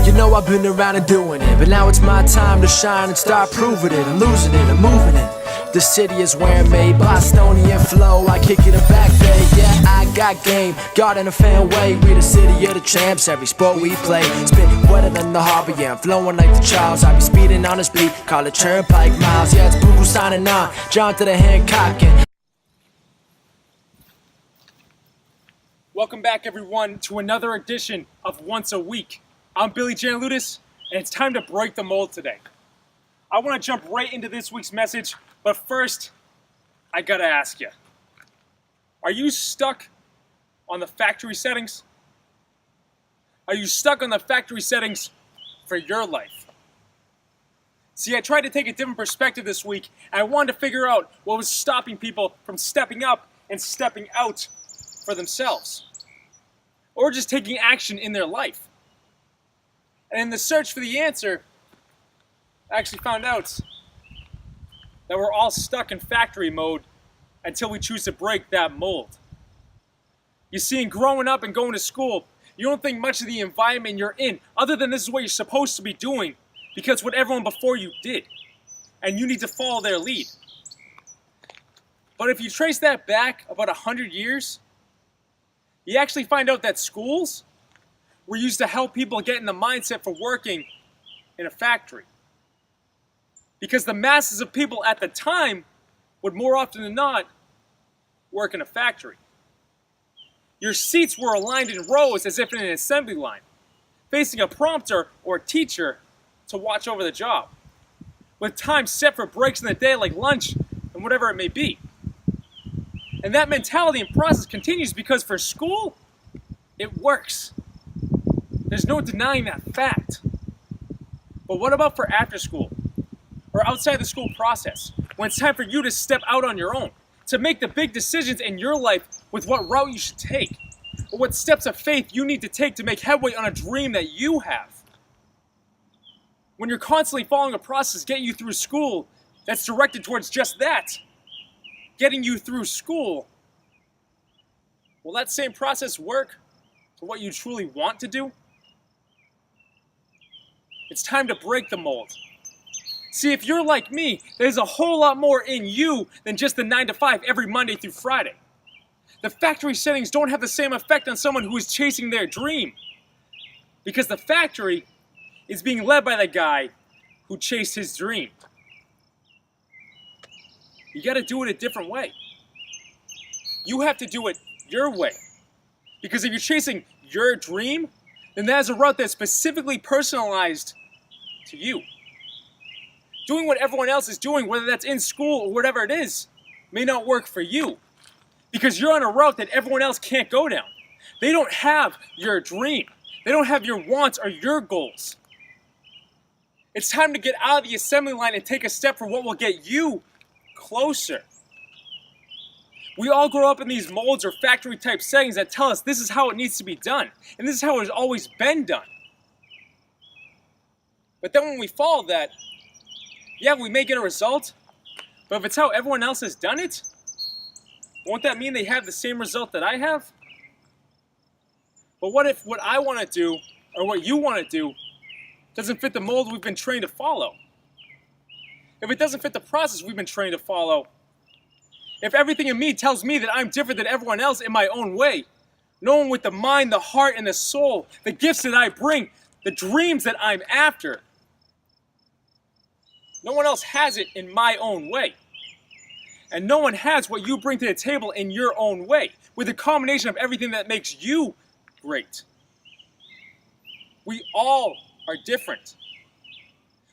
You know I've been around and doing it, but now it's my time to shine and start proving it. I'm losing it, I'm moving it. The city is where I'm made, Bostonian flow, I kick it in back bay. Yeah, I got game, God in a fan way. We the city of the champs, every sport we play. Spit wetter than the harbor, yeah, I'm flowing like the Charles. I be speeding on this beat, call it Turnpike Miles. Yeah, it's Buku signing on, John to the Hancock and welcome back, everyone, to another edition of Once a Week. I'm Giannouloudis, and it's time to break the mold today. I want to jump right into this week's message, but first, I gotta ask you, are you stuck on the factory settings? Are you stuck on the factory settings for your life? See, I tried to take a different perspective this week, and I wanted to figure out what was stopping people from stepping up and stepping out for themselves, or just taking action in their life. And in the search for the answer, I actually found out that we're all stuck in factory mode until we choose to break that mold. You see, in growing up and going to school, you don't think much of the environment you're in, other than this is what you're supposed to be doing, because what everyone before you did, and you need to follow their lead. But if you trace that back about 100 years, you actually find out that schools were used to help people get in the mindset for working in a factory. Because the masses of people at the time would more often than not work in a factory. Your seats were aligned in rows as if in an assembly line, facing a prompter or a teacher to watch over the job, with time set for breaks in the day like lunch and whatever it may be. And that mentality and process continues because for school, it works. There's no denying that fact. But what about for after school? Or outside the school process, when it's time for you to step out on your own, to make the big decisions in your life with what route you should take, or what steps of faith you need to take to make headway on a dream that you have. When you're constantly following a process getting you through school that's directed towards just that, getting you through school, will that same process work for what you truly want to do? It's time to break the mold. See, if you're like me, there's a whole lot more in you than just the 9 to 5 every Monday through Friday. The factory settings don't have the same effect on someone who is chasing their dream, because the factory is being led by the guy who chased his dream. You gotta do it a different way. You have to do it your way. Because if you're chasing your dream, then that is a route that's specifically personalized to you. Doing what everyone else is doing, whether that's in school or whatever it is, may not work for you. Because you're on a route that everyone else can't go down. They don't have your dream. They don't have your wants or your goals. It's time to get out of the assembly line and take a step for what will get you closer. We all grow up in these molds or factory type settings that tell us this is how it needs to be done, and this is how it has always been done. But then when we follow that, yeah, we may get a result, but if it's how everyone else has done it, won't that mean they have the same result that I have? But what if what I want to do, or what you want to do, doesn't fit the mold we've been trained to follow? If it doesn't fit the process we've been trained to follow, if everything in me tells me that I'm different than everyone else in my own way, knowing with the mind, the heart, and the soul, the gifts that I bring, the dreams that I'm after, no one else has it in my own way. And no one has what you bring to the table in your own way, with a combination of everything that makes you great. We all are different.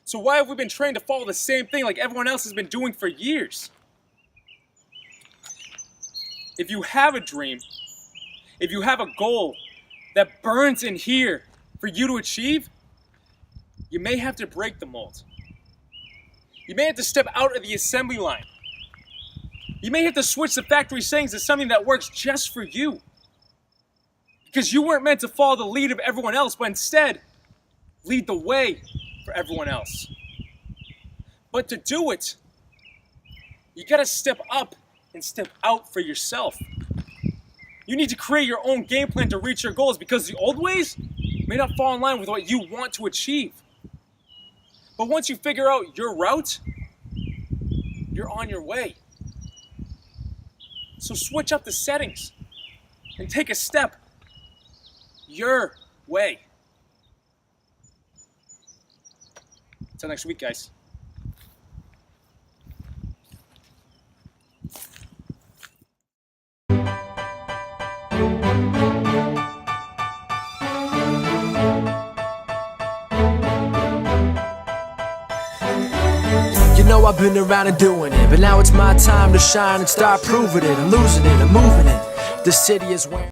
So why have we been trained to follow the same thing like everyone else has been doing for years? If you have a dream, if you have a goal that burns in here for you to achieve, you may have to break the mold. You may have to step out of the assembly line. You may have to switch the factory settings to something that works just for you. Because you weren't meant to follow the lead of everyone else, but instead, lead the way for everyone else. But to do it, You gotta step up and step out for yourself. You need to create your own game plan to reach your goals because the old ways may not fall in line with what you want to achieve. But once you figure out your route, you're on your way. So switch up the settings and take a step your way. Until next week, guys. You know I've been around and doing it, but now it's my time to shine and start proving it. I'm losing it, I'm moving it. The city is where